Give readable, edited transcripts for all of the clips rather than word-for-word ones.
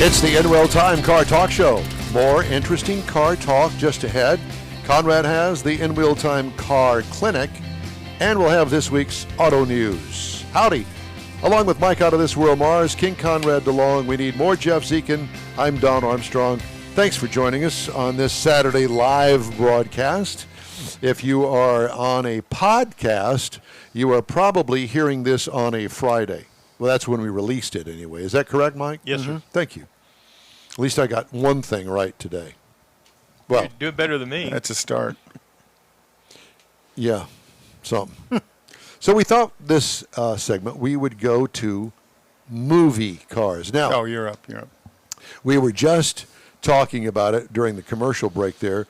It's the In Real Time Car Talk Show. More interesting car talk just ahead. Conrad has the In Real Time Car Clinic, and we'll have this week's Auto News. Howdy. Along with Mike out of this world, Mars, King Conrad DeLong, we need more Jeff Zekin. I'm Don Armstrong. Thanks for joining us on this Saturday live broadcast. If you are on a podcast, you are probably hearing this on a Friday. Well, that's when we released it anyway. Is that correct, Mike? Yes, sir. Thank you. At least I got one thing right today. Well, you do it better than me. That's a start. Yeah, something. So we thought this segment we would go to movie cars. Now, Oh, you're up. we were just talking about it during the commercial break there.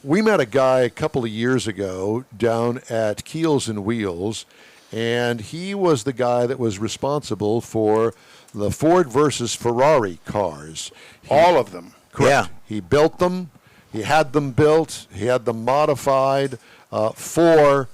We met a guy a couple of years ago down at Keels and Wheels, and he was the guy that was responsible for the Ford versus Ferrari cars. All of them. Correct. Yeah. He built them. He had them built. He had them modified for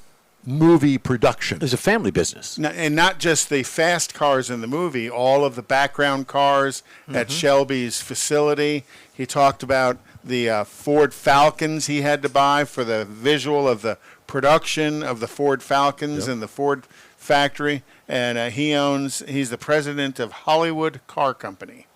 movie production. It was a family business. And not just the fast cars in the movie, all of the background cars at Shelby's facility. He talked about the Ford Falcons he had to buy for the visual of the production of the Ford Falcons in the Ford factory. And he's the president of Hollywood Car Company.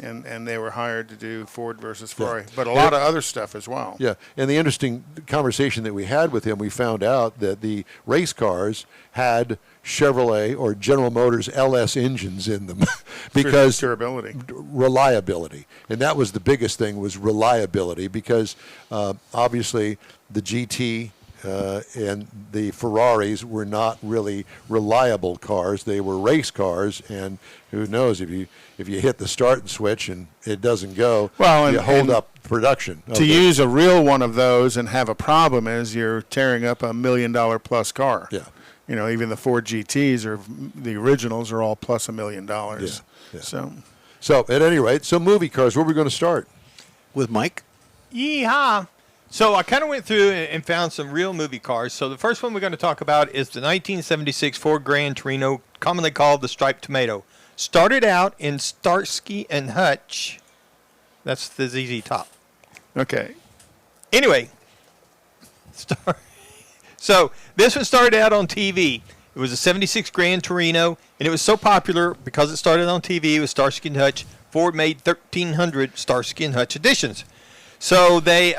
And they were hired to do Ford versus Ferrari, but a lot of other stuff as well. Yeah, and the interesting conversation that we had with him, we found out that the race cars had Chevrolet or General Motors LS engines in them because durability, reliability, and that was the biggest thing, was reliability, because obviously the GT and the Ferraris were not really reliable cars. They were race cars, and who knows, if you hit the start switch and it doesn't go, you hold up production. To use a real one of those and have a problem is you're tearing up $1 million plus car. Yeah. You know, even the Ford GTs or the originals are all plus $1 million. Yeah. So at any rate, so movie cars, where are we going to start? With Mike? Yeehaw. So I kind of went through and found some real movie cars. So the first one we're going to talk about is the 1976 Ford Grand Torino, commonly called the Striped Tomato. Started out in Starsky and Hutch. That's the ZZ Top. okay. Anyway, so this one started out on TV. It was a 76 Grand Torino, and it was so popular because it started on TV with Starsky and Hutch. Ford made 1,300 Starsky and Hutch editions. So they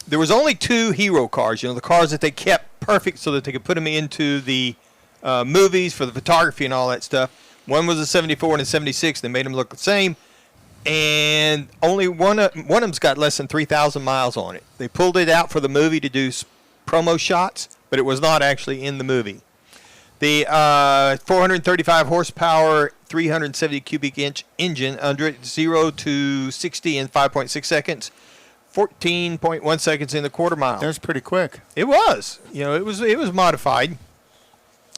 there was only two hero cars, the cars that they kept perfect so that they could put them into the movies for the photography and all that stuff. One was a 74 and a 76. They made them look the same. And only one of them's got less than 3,000 miles on it. They pulled it out for the movie to do promo shots, but it was not actually in the movie. The 435 horsepower, 370 cubic inch engine under it, 0 to 60 in 5.6 seconds, 14.1 seconds in the quarter mile. That's pretty quick. It was. It was modified.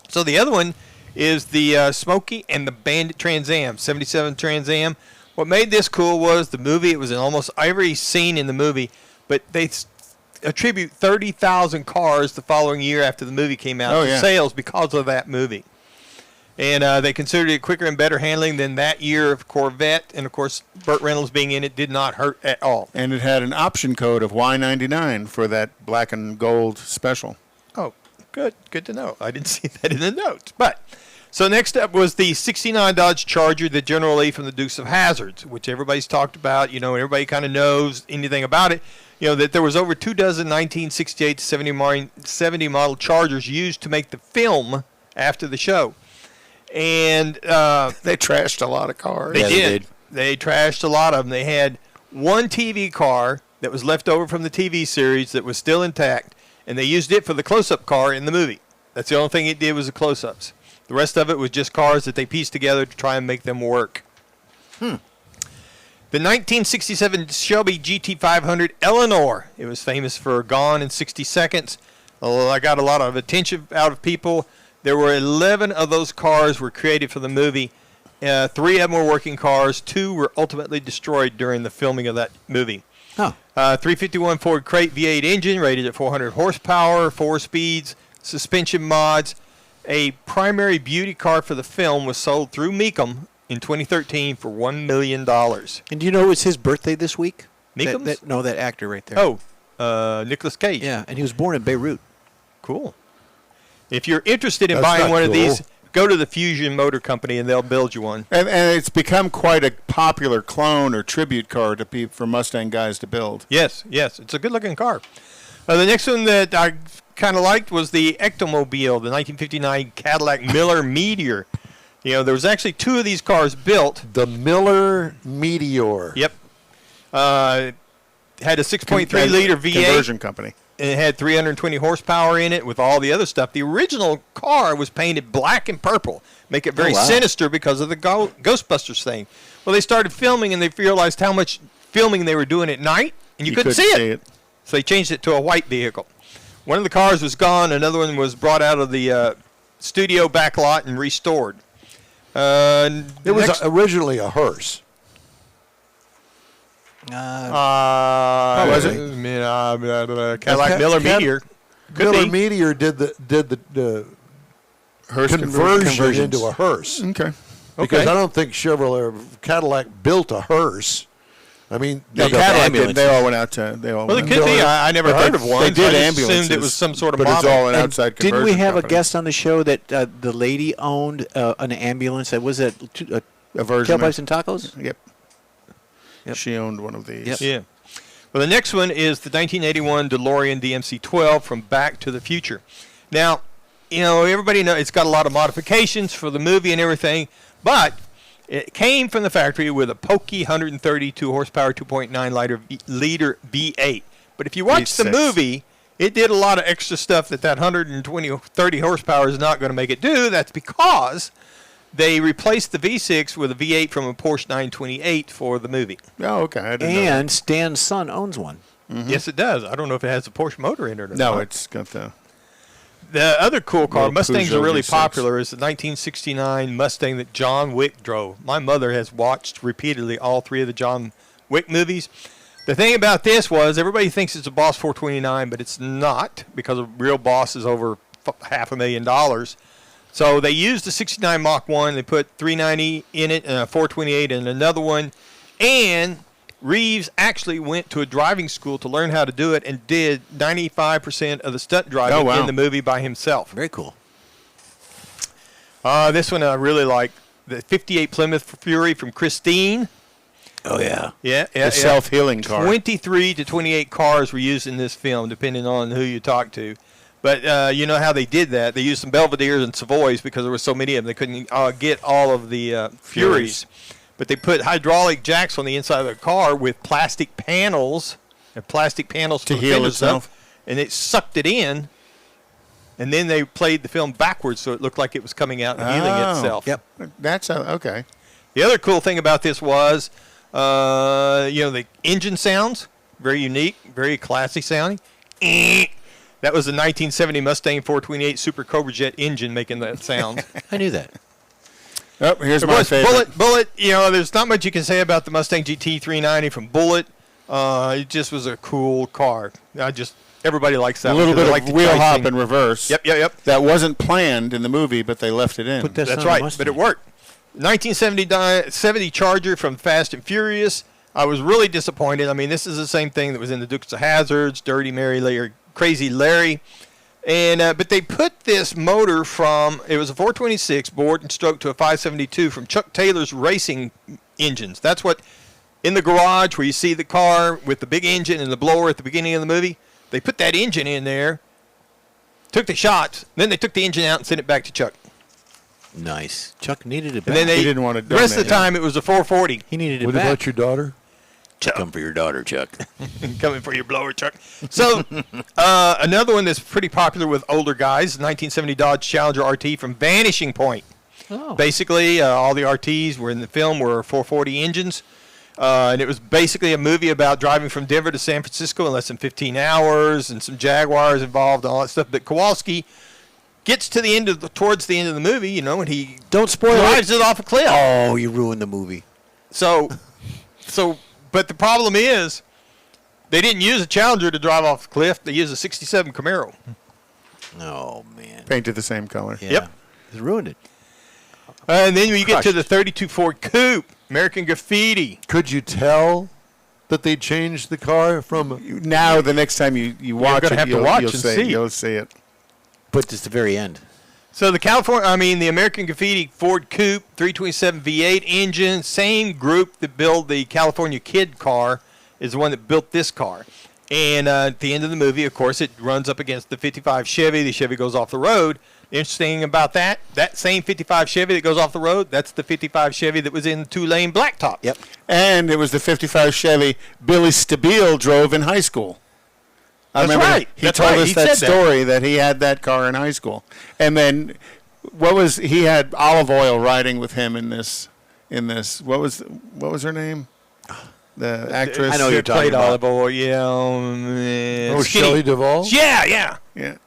So the other one is the Smokey and the Bandit Trans Am, 77 Trans Am. What made this cool was the movie. It was in almost every scene in the movie, but they attribute 30,000 cars the following year after the movie came out to sales because of that movie. And they considered it quicker and better handling than that year of Corvette. And, of course, Burt Reynolds being in it did not hurt at all. And it had an option code of Y99 for that black and gold special. Oh, good. Good to know. I didn't see that in the notes. But so next up was the 69 Dodge Charger, the General Lee from the Dukes of Hazzard, which everybody's talked about, and everybody kind of knows anything about it. That there was over 24 1968 to 70 model Chargers used to make the film after the show. And they trashed a lot of cars. They did. They trashed a lot of them. They had one TV car that was left over from the TV series that was still intact, and they used it for the close-up car in the movie. That's the only thing it did was the close-ups. The rest of it was just cars that they pieced together to try and make them work. The 1967 Shelby GT500 Eleanor. It was famous for Gone in 60 Seconds. I got a lot of attention out of people. There were 11 of those cars were created for the movie. 3 of them were working cars. 2 were ultimately destroyed during the filming of that movie. 351 Ford Crate V8 engine rated at 400 horsepower, 4 speeds, suspension mods. A primary beauty car for the film was sold through Mecum in 2013 for $1 million. And do you know it's his birthday this week? Meekums? That actor right there. Oh, Nicolas Cage. Yeah, and he was born in Beirut. Cool. If you're interested in That's buying not one of cool. these, go to the Fusion Motor Company and they'll build you one. And it's become quite a popular clone or tribute car for Mustang guys to build. Yes. It's a good-looking car. The next one that I kind of liked was the Ectomobile, the 1959 Cadillac Miller Meteor. There was actually two of these cars built. The Miller Meteor. Yep. Had a 6.3-liter V8. Conversion company. And it had 320 horsepower in it with all the other stuff. The original car was painted black and purple, make it very sinister because of the Ghostbusters thing. Well, they started filming, and they realized how much filming they were doing at night, and you couldn't see it. So they changed it to a white vehicle. One of the cars was gone. Another one was brought out of the studio back lot and restored. It was originally a hearse. Was it? Cadillac Miller Meteor. Miller Meteor did the Hearse conversion into a hearse. Okay. Because I don't think Chevrolet or Cadillac built a hearse. I mean, Cadillac did. They all went out to. Well, it could be. I never heard of one. They did I ambulances. assumed it was some sort of but model. it's all an outside conversion Didn't we have company. a guest on the show that the lady owned an ambulance? That was a version Tailpipes of- and Tacos? Yep. Yep. She owned one of these. Yep. Yeah. Well, the next one is the 1981 DeLorean Dmc 12 from Back to the Future. Now, everybody knows it's got a lot of modifications for the movie and everything, but it came from the factory with a pokey 132 horsepower, 2.9 liter V8. But if you watch the V6. movie, it did a lot of extra stuff that 30 horsepower is not going to make it do. That's because they replaced the V6 with a V8 from a Porsche 928 for the movie. Oh, okay. I didn't know And Stan's son owns one. Mm-hmm. Yes, it does. I don't know if it has a Porsche motor in it or that. not. No, it's got the. The other cool car, Little Mustangs are Peugeot really V6. popular, is the 1969 Mustang that John Wick drove. My mother has watched repeatedly all three of the John Wick movies. The thing about this was everybody thinks it's a Boss 429, but it's not because a real Boss is over $500,000. So they used the 69 Mach 1. They put 390 in it and a 428 in another one. And Reeves actually went to a driving school to learn how to do it and did 95% of the stunt driving in the movie by himself. Very cool. This one I really like. The 58 Plymouth Fury from Christine. Oh, yeah. Yeah. The self-healing car. 23 to 28 cars were used in this film, depending on who you talk to. But you know how they did that? They used some Belvederes and Savoys because there were so many of them. They couldn't get all of the Furies. But they put hydraulic jacks on the inside of the car with plastic panels and plastic panels To for the heal fenders itself. up, and it sucked it in. And then they played the film backwards so it looked like it was coming out and healing itself. Yep. That's okay. The other cool thing about this was, the engine sounds, very unique, very classy sounding. That was the 1970 Mustang 428 Super Cobra Jet engine making that sound. I knew that. Oh, here's my favorite. Bullet, there's not much you can say about the Mustang GT 390 from Bullet. It just was a cool car. Everybody likes that A little one 'cause bit they of like wheel the hop thing. in reverse. Yep. That wasn't planned in the movie, but they left it in. Put that That's son of a right, Mustang. but it worked. 1970 Charger from Fast and Furious. I was really disappointed. I mean, this is the same thing that was in the Dukes of Hazzards, Dirty Mary, Crazy Larry. And but they put this motor from, it was a 426 board and stroked to a 572 from Chuck Taylor's racing engines. That's what, in the garage where you see the car with the big engine and the blower at the beginning of the movie, they put that engine in there, took the shots, then they took the engine out and sent it back to Chuck. Nice. Chuck needed it back. And then He didn't want to the rest of the donate it. time it was a 440. he needed it What back. about your daughter? Come for your daughter, Chuck. Coming for your blower, Chuck. So, another one that's pretty popular with older guys, 1970 Dodge Challenger RT from Vanishing Point. Oh. Basically, all the RTs were in the film were 440 engines. And it was basically a movie about driving from Denver to San Francisco in less than 15 hours and some Jaguars involved and all that stuff. But Kowalski gets to the end of towards the end of the movie, and he Don't spoil drives it off a cliff. Oh, you ruined the movie. So, but the problem is, they didn't use a Challenger to drive off the cliff. They used a '67 Camaro. Oh, man. Painted the same color. Yeah. Yep. It ruined it. And then you get to the 32 Ford Coupe, American Graffiti. Could you tell that they changed the car from? Now, the next time you watch gonna it, have to you'll, watch you'll and see, see. you'll see it. But it's the very end. So the American Graffiti Ford Coupe 327 V8 engine, same group that built the California Kid car is the one that built this car. And at the end of the movie, of course, it runs up against the 55 Chevy. The Chevy goes off the road. Interesting about that same 55 Chevy that goes off the road, that's the 55 Chevy that was in two-lane blacktop. Yep. And it was the 55 Chevy Billy Stabile drove in high school. I That's remember right. he That's told right. us He that said story that he had that car in high school. And then he had Olive Oil riding with him in this what was her name? The actress. I know you're talking played about. Olive Oil, yeah. Oh, Shelley Duvall? Yeah. Yeah.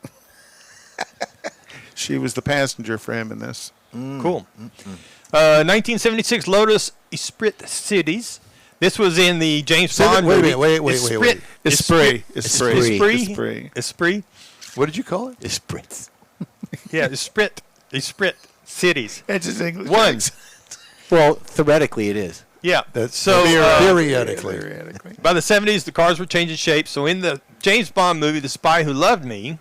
She was the passenger for him in this. Cool. 1976 Lotus Esprit Cities. This was in the James Bond movie. Wait. Esprit. Esprit. What did you call it? It's Brits. Yeah, Esprit Cities. That's his English. One. accent. Well, theoretically it is. Yeah. That's So theoretically. by the 70s, the cars were changing shape. So in the James Bond movie, The Spy Who Loved Me,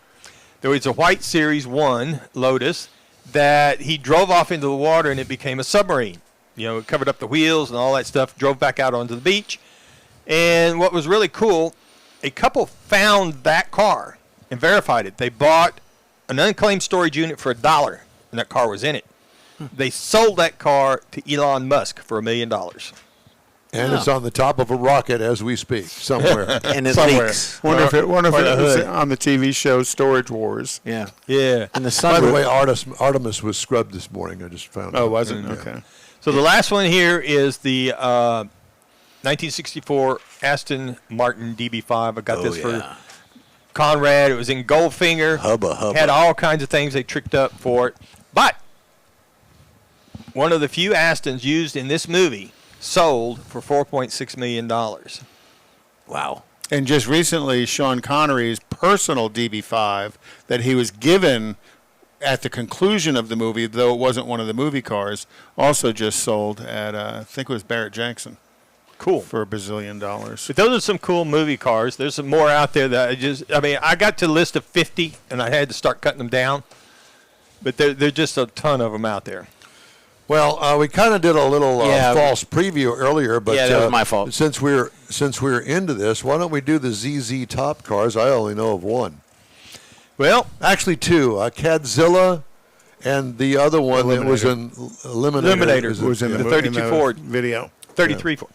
there was a white Series 1 Lotus that he drove off into the water and it became a submarine. You know, it covered up the wheels and all that stuff, drove back out onto the beach. And what was really cool, a couple found that car and verified it. They bought an unclaimed storage unit for $1, and that car was in it. They sold that car to Elon Musk for $1 million. And it's on the top of a rocket as we speak, somewhere. And it Somewhere. leaks. Wonder if it Or the was hood. on the TV show Storage Wars. Yeah. Yeah. And the By sun. the way, Artemis was scrubbed this morning. I just found out. Oh, was it? Yeah. Okay. So the last one here is the 1964 Aston Martin Db5. I got this for Conrad. It was in Goldfinger. Hubba. Had all kinds of things they tricked up for it. But one of the few Astons used in this movie sold for $4.6 million. Wow. And just recently, Sean Connery's personal DB5 that he was given at the conclusion of the movie, though it wasn't one of the movie cars, also just sold at, I think it was Barrett Jackson. Cool. For $1 bazillion. But those are some cool movie cars. There's some more out there that I got to a list of 50, and I had to start cutting them down. But there's just a ton of them out there. Well, we kind of did a little Yeah. false preview earlier, but Yeah, that was my fault. Since we're into this, why don't we do the ZZ Top cars? I only know of one. Well, Actually, two. Cadzilla and the other one that was in Eliminator. Eliminator. was in the the 32 in the Ford. video. 33 Ford.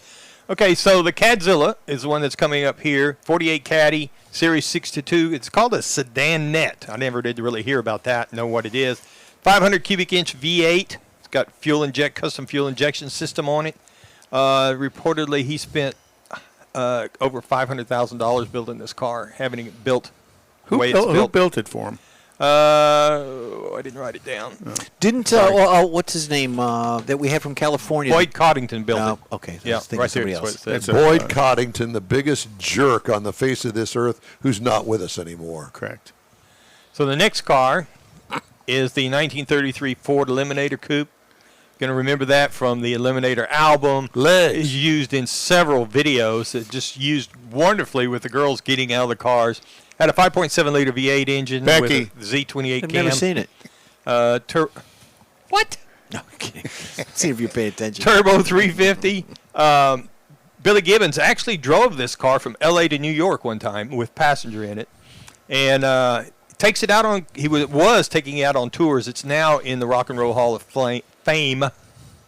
Okay, so the Cadzilla is the one that's coming up here. 48 Caddy, Series 6-2. It's called a sedan net. I never did really hear about that, know what it is. 500 cubic inch V8. It's got custom fuel injection system on it. Reportedly, he spent over $500,000 building this car, having it built the way it's Who built. built it for him? I didn't write it down. Didn't what's his name that we had from California? Boyd Coddington built No, it. okay. Yeah, Thinking right there. somebody That's what else. it says. That's Boyd Coddington, the biggest jerk on the face of this earth, who's not with us anymore. Correct. So the next car is the 1933 Ford Eliminator Coupe. Going to remember that from the Eliminator album. Legs. It's used in several videos. It just used wonderfully with the girls getting out of the cars. Had a 5.7 liter V8 engine Becky. with a Z28 I've cam. never seen it. What? No, I'm kidding. See if you pay attention. Turbo 350. Billy Gibbons actually drove this car from L.A. to New York one time with passenger in it, and takes it out on. He was taking it out on tours. It's now in the Rock and Roll Hall of Fame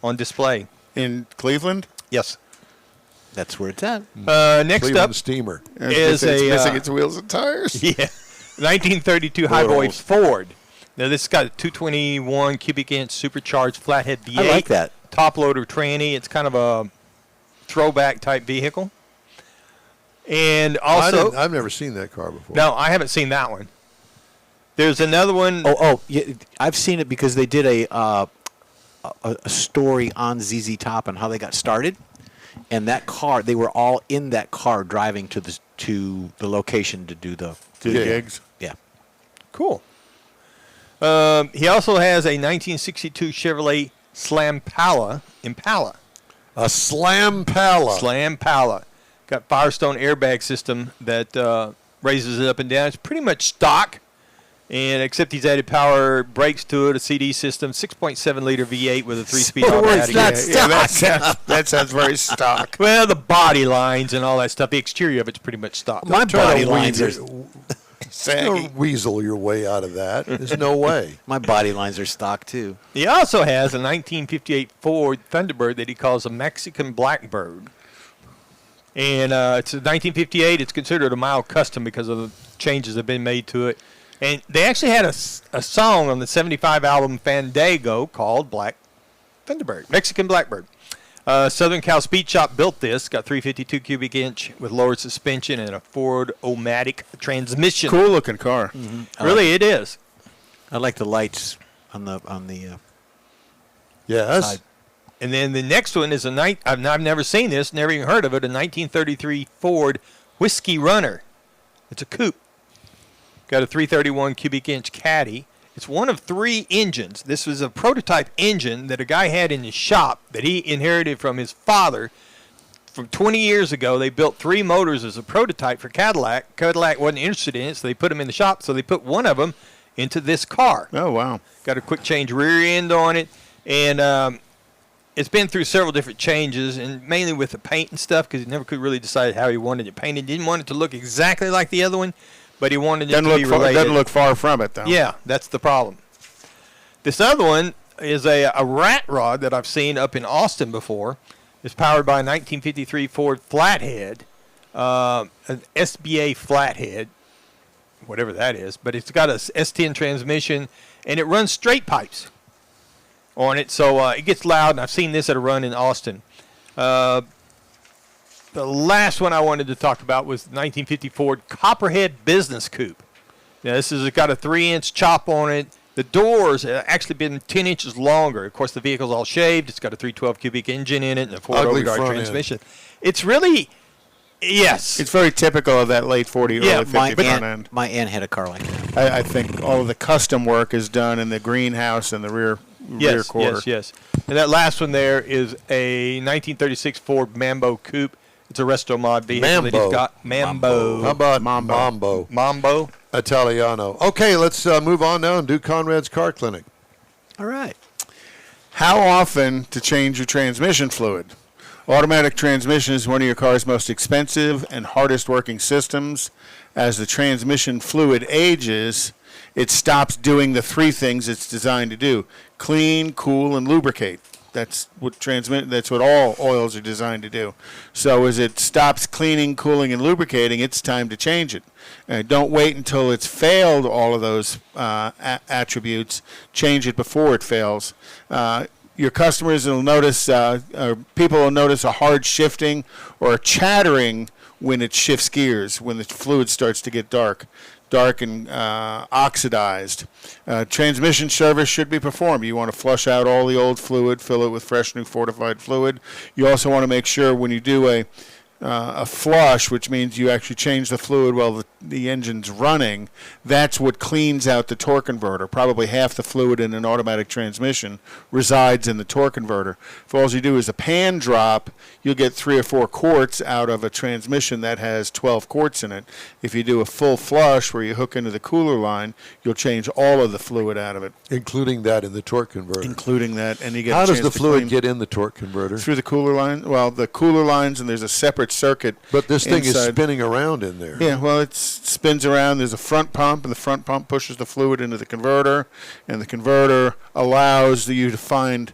on display. In Cleveland? Yes. That's where it's at. Next Cleveland up steamer. is it's a missing its wheels and tires. yeah, 1932 Highboy Ford. Now this has got a 221 cubic inch supercharged flathead V8. I like that. Top loader tranny. It's kind of a throwback type vehicle. And also, I've never seen that car before. no, I haven't seen that one. There's another one. Yeah, I've seen it because they did a story on ZZ Top and how they got started, and that car, they were all in that car driving to the location to do the Gigs. Yeah. Cool. He also has a 1962 Chevrolet Impala. A Slampala. Slampala. Got Firestone airbag system that raises it up and down. It's pretty much stock, and except he's added power brakes to it, a CD system, 6.7 liter V8 with a 3-speed automatic. That sounds very stock. Well, the body lines and all that stuff. The exterior of it's pretty much stock. My body lines are Don't weasel your way out of that. There's no way. my body lines are stock too. He also has a 1958 Ford Thunderbird that he calls a Mexican Blackbird. And it's a 1958. It's considered a mild custom because of the changes that have been made to it. And they actually had a song on the 75 album Fandango called Black Thunderbird, Mexican Blackbird. Southern Cal Speed Shop built this. Got 352 cubic inch with lowered suspension and a Ford-O-Matic transmission. Cool looking car. Mm-hmm. Really, it is. I like the lights on the Yes. side. And then the next one is I've never seen this, never even heard of it, a 1933 Ford Whiskey Runner. It's a coupe. Got a 331 cubic inch caddy. It's one of 3 engines. This was a prototype engine that a guy had in his shop that he inherited from his father. From 20 years ago, they built 3 motors as a prototype for Cadillac. Cadillac wasn't interested in it, so they put them in the shop. So they put one of them into this car. Oh, wow. Got a quick change rear end on it. And it's been through several different changes, and mainly with the paint and stuff, because he never could really decide how he wanted it painted. Didn't want it to look exactly like the other one, but he wanted it to be related. Doesn't look far from it, though. Yeah, that's the problem. This other one is a rat rod that I've seen up in Austin before. It's powered by a 1953 Ford Flathead, an SBA Flathead, whatever that is, but it's got a S10 transmission, and it runs straight pipes on it, so it gets loud, and I've seen this at a run in Austin. The last one I wanted to talk about was the 1950 Ford Copperhead Business Coupe. Now, this has got a 3-inch chop on it. The doors have actually been 10 inches longer. Of course, the vehicle's all shaved. It's got a 312 cubic engine in it and a Ford Ugly overdrive front transmission. It's really, yes. It's very typical of that late 40, early 50 front end. My aunt had a car like that. I think all of the custom work is done in the greenhouse and the rear quarter. Yes. And that last one there is a 1936 Ford Mambo Coupe. It's a resto mod vehicle that he's got. Mambo. How about Mambo? Mambo. Italiano. Okay, let's move on now and do Conrad's Car Clinic. All right. How often to change your transmission fluid? Automatic transmission is one of your car's most expensive and hardest working systems. As the transmission fluid ages, it stops doing the 3 things it's designed to do: clean, cool, and lubricate. That's what all oils are designed to do. So as it stops cleaning, cooling, and lubricating, it's time to change it. Don't wait until it's failed all of those attributes. Change it before it fails. Your customers will notice, people will notice a hard shifting or a chattering when it shifts gears, when the fluid starts to get dark and oxidized. Transmission service should be performed. You want to flush out all the old fluid, fill it with fresh new fortified fluid. You also want to make sure when you do a flush, which means you actually change the fluid while the engine's running, that's what cleans out the torque converter. Probably half the fluid in an automatic transmission resides in the torque converter. If all you do is a pan drop, you'll get 3 or 4 quarts out of a transmission that has 12 quarts in it. If you do a full flush where you hook into the cooler line, you'll change all of the fluid out of it. Including that in the torque converter. Including that, and you get How a does chance the to fluid clean get in the torque converter? through the cooler line. Well, the cooler lines, and there's a separate circuit. But this thing is inside. spinning around in there. Yeah, well, it spins around. There's a front pump, and the front pump pushes the fluid into the converter, and the converter allows you to find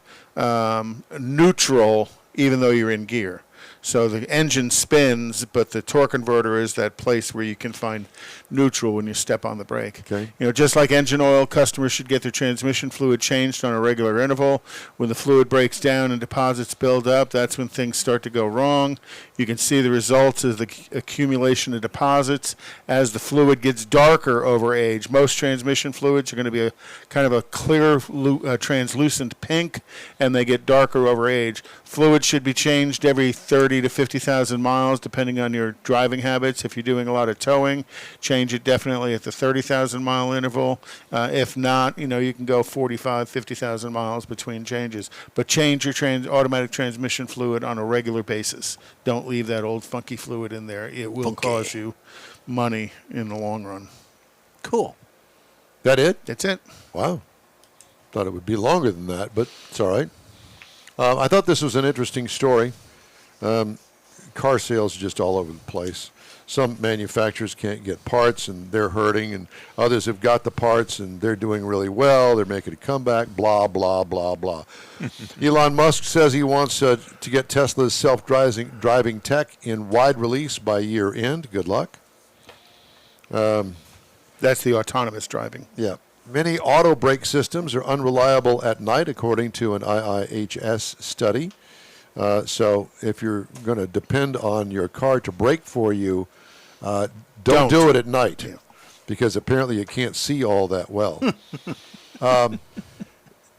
neutral even though you're in gear. So the engine spins, but the torque converter is that place where you can find neutral when you step on the brake. Okay. You know, just like engine oil, customers should get their transmission fluid changed on a regular interval. When the fluid breaks down and deposits build up, that's when things start to go wrong. You can see the results of the accumulation of deposits as the fluid gets darker over age. Most transmission fluids are going to be a kind of a clear, translucent pink, and they get darker over age. Fluid should be changed every 30 30 to 50,000 miles, depending on your driving habits. If you're doing a lot of towing, change it definitely at the 30,000 mile interval. If not, you can go 45, 50,000 miles between changes. But change your automatic transmission fluid on a regular basis. Don't leave that old funky fluid in there. It will cause you money in the long run. Cool. That it? That's it. Wow. Thought it would be longer than that, but it's all right. I thought this was an interesting story. Car sales are just all over the place. Some manufacturers can't get parts, and they're hurting, and others have got the parts, and they're doing really well. They're making a comeback, blah, blah, blah, blah. Elon Musk says he wants to get Tesla's self-driving tech in wide release by year end. Good luck. That's the autonomous driving. Yeah. Many auto brake systems are unreliable at night, according to an IIHS study. So if you're going to depend on your car to brake for you, don't do it at night, because apparently you can't see all that well.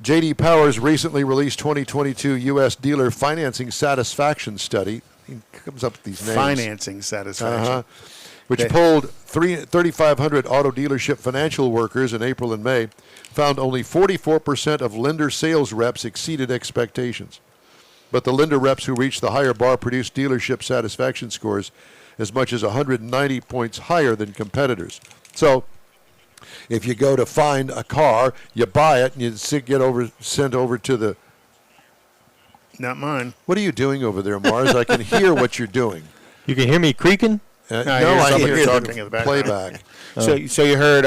J.D. Power's recently released 2022 U.S. dealer financing satisfaction study. He comes up with these names. Financing satisfaction. Which polled 3,500 auto dealership financial workers in April and May, found only 44% of lender sales reps exceeded expectations. But the lender reps who reached the higher bar produced dealership satisfaction scores as much as 190 points higher than competitors. So if you go to find a car, you buy it, and you get sent over to the... Not mine. What are you doing over there, Mars? I can hear what you're doing. You can hear me creaking? No, I hear talking in the background. Playback. So you heard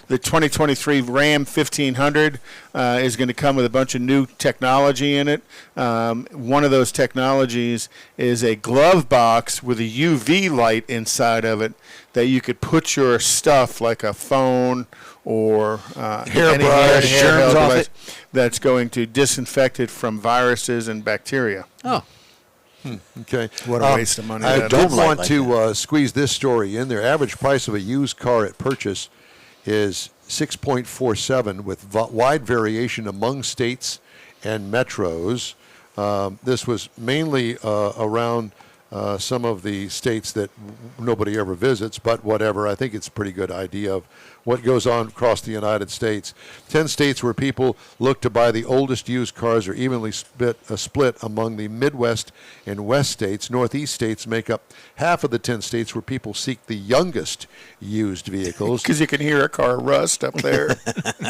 the 2023 Ram 1500 is going to come with a bunch of new technology in it. One of those technologies is a glove box with a UV light inside of it that you could put your stuff, like a phone or hairbrush, germs off it, that's going to disinfect it from viruses and bacteria. Oh. Okay. What a waste of money. I don't want to squeeze this story in there. Average price of a used car at purchase is $6.47 with wide variation among states and metros. This was mainly around some of the states that nobody ever visits, but whatever. I think it's a pretty good idea of what goes on across the United States. 10 states where people look to buy the oldest used cars are evenly split among the Midwest and West states. Northeast states make up half of the 10 states where people seek the youngest used vehicles. Because you can hear a car rust up there.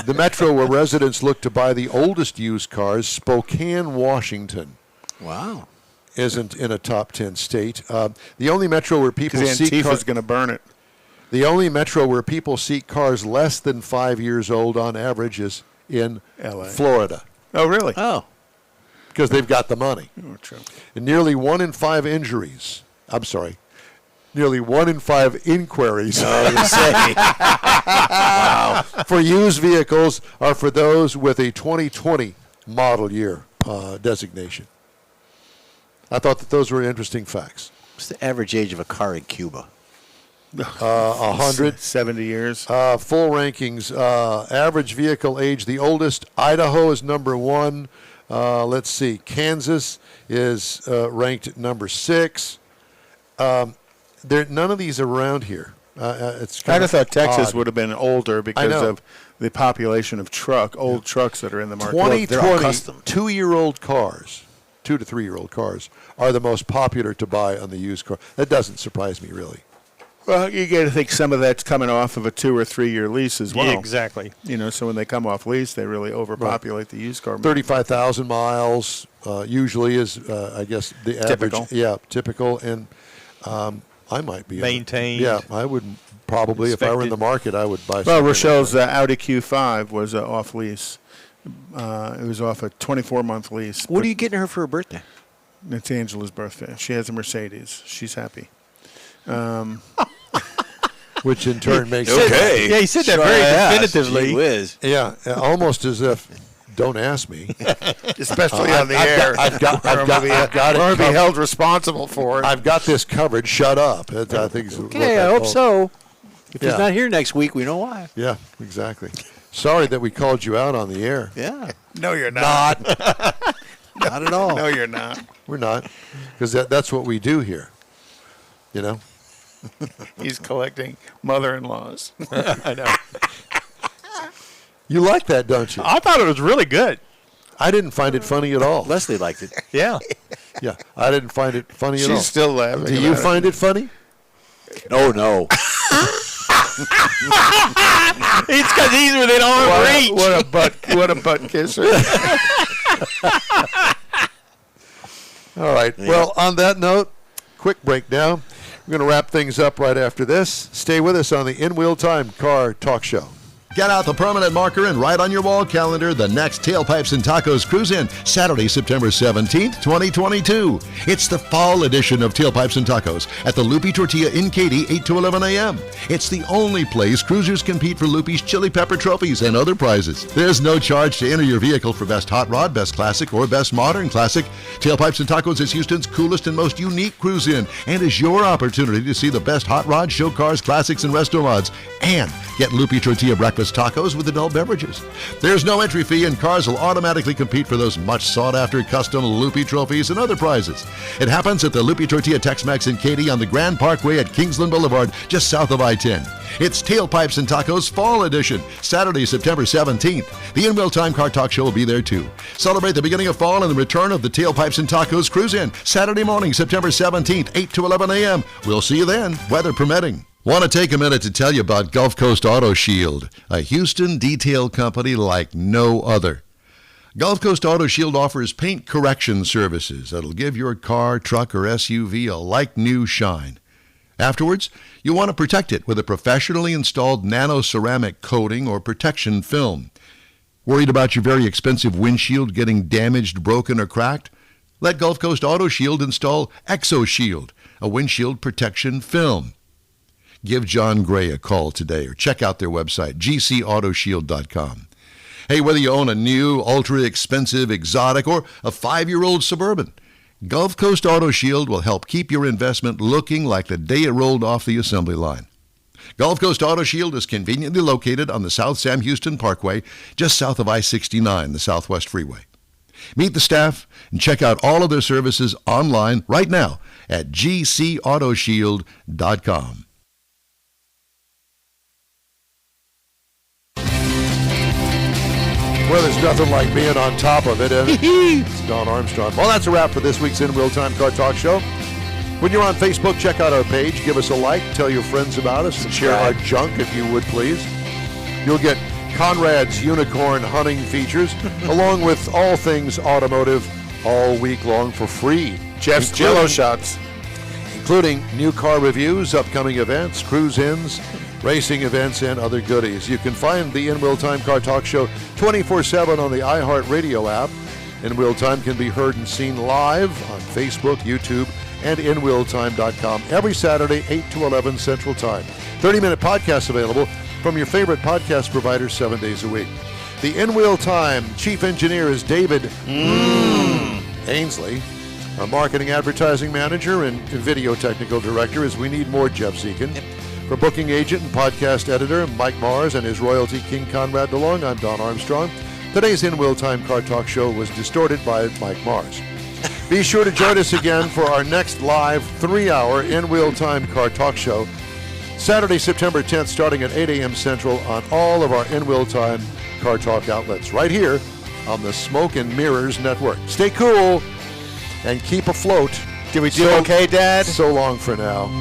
The metro where residents look to buy the oldest used cars, Spokane, Washington. Wow. Isn't in a top 10 state. The only metro where people seek Antifa's going to burn it. The only metro where people seek cars less than 5 years old on average is in LA. Florida. Oh, really? Oh. Because they've got the money. Oh, true. And nearly 1 in 5 inquiries for used vehicles are for those with a 2020 model year designation. I thought that those were interesting facts. What's the average age of a car in Cuba? 100. 70 years. Full rankings. Average vehicle age, the oldest. Idaho is number 1. Let's see. Kansas is ranked at number 6. None of these are around here. It's I'd have thought Texas odd. would have been older because of the population of old trucks that are in the market. 2020 2-year-old cars, 2 to 3-year-old cars, are the most popular to buy on the used car. That doesn't surprise me, really. Well, you got to think some of that's coming off of a 2 or 3 year lease as well. Yeah, exactly. So when they come off lease, they really overpopulate the used car market. 35,000 miles usually is, I guess, the average. Typical. Yeah, typical. And I might be maintained. Yeah, I would probably, if I were in the market, I would buy. Well, Rochelle's Audi Q5 was off lease. It was off a 24-month lease. What are you getting her for her birthday? It's Angela's birthday. She has a Mercedes. She's happy. Which in turn makes Okay. Yeah, he said that very definitively. Gee whiz. Yeah, almost as if, don't ask me. Especially on the air. I've got it. Or be held responsible for it. I've got this covered. Shut up. I think. Okay, I hope so. If he's not here next week, we know why. Yeah, exactly. Sorry that we called you out on the air. Yeah. No, you're not. Not at all. No, you're not. We're not, because that's what we do here. You know? He's collecting mother-in-laws. I know. You like that, don't you? I thought it was really good. I didn't find it funny at all. Leslie liked it. Yeah. Yeah, I didn't find it funny at all. She's still laughing. Do you about find it funny? No. It's because he's within arm reach. What a butt kisser. All right. Yeah. Well, on that note, quick break now. We're going to wrap things up right after this. Stay with us on the In Wheel Time Car Talk Show. Get out the permanent marker and write on your wall calendar the next Tailpipes and Tacos Cruise-In, Saturday, September 17th, 2022. It's the fall edition of Tailpipes and Tacos at the Loopy Tortilla in Katy, 8 to 11 a.m. It's the only place cruisers compete for Loopy's Chili Pepper trophies and other prizes. There's no charge to enter your vehicle for Best Hot Rod, Best Classic, or Best Modern Classic. Tailpipes and Tacos is Houston's coolest and most unique cruise-in and is your opportunity to see the best hot rods, show cars, classics, and resto mods, and get Loopy Tortilla breakfast tacos with adult beverages. There's no entry fee, and cars will automatically compete for those much sought-after custom Loopy trophies and other prizes. It happens at the Loopy Tortilla Tex-Mex in Katy on the Grand Parkway at Kingsland Boulevard, just south of I-10. It's Tailpipes and Tacos Fall Edition, Saturday, September 17th. The In Wheel Time Car Talk Show will be there too. Celebrate the beginning of fall and the return of the Tailpipes and Tacos Cruise-In, Saturday morning, September 17th, 8 to 11 a.m. We'll see you then, weather permitting. Want to take a minute to tell you about Gulf Coast Auto Shield, a Houston detail company like no other. Gulf Coast Auto Shield offers paint correction services that'll give your car, truck, or SUV a like-new shine. Afterwards, you want to protect it with a professionally installed nano-ceramic coating or protection film. Worried about your very expensive windshield getting damaged, broken, or cracked? Let Gulf Coast Auto Shield install ExoShield, a windshield protection film. Give John Gray a call today or check out their website, gcautoshield.com. Hey, whether you own a new, ultra-expensive, exotic, or a 5-year-old Suburban, Gulf Coast Auto Shield will help keep your investment looking like the day it rolled off the assembly line. Gulf Coast Auto Shield is conveniently located on the South Sam Houston Parkway, just south of I-69, the Southwest Freeway. Meet the staff and check out all of their services online right now at gcautoshield.com. Well, there's nothing like being on top of it. It's Don Armstrong. Well, that's a wrap for this week's In Real Time Car Talk Show. When you're on Facebook, check out our page. Give us a like. Tell your friends about us. And share our junk, if you would, please. You'll get Conrad's Unicorn Hunting features, along with all things automotive, all week long for free. Jeff's Jello shots. Including new car reviews, upcoming events, cruise-ins, racing events, and other goodies. You can find the In Real Time Car Talk Show 24/7 on the iHeart Radio app. In Real Time can be heard and seen live on Facebook, YouTube, and inrealtime.com every Saturday, 8 to 11 Central Time. 30-minute podcasts available from your favorite podcast provider 7 days a week. The In Real Time Chief Engineer is David Ainsley. Our Marketing Advertising Manager and Video Technical Director is We Need More Jeff Zekin. For booking agent and podcast editor Mike Mars and his royalty king Conrad DeLong, I'm Don Armstrong. Today's In Wheel Time Car Talk Show was distorted by Mike Mars. Be sure to join us again for our next live 3-hour In Wheel Time Car Talk Show, Saturday, September 10th, starting at 8 a.m. Central on all of our In Wheel Time Car Talk outlets, right here on the Smoke and Mirrors Network. Stay cool and keep afloat. Did we do okay, Dad? So long for now.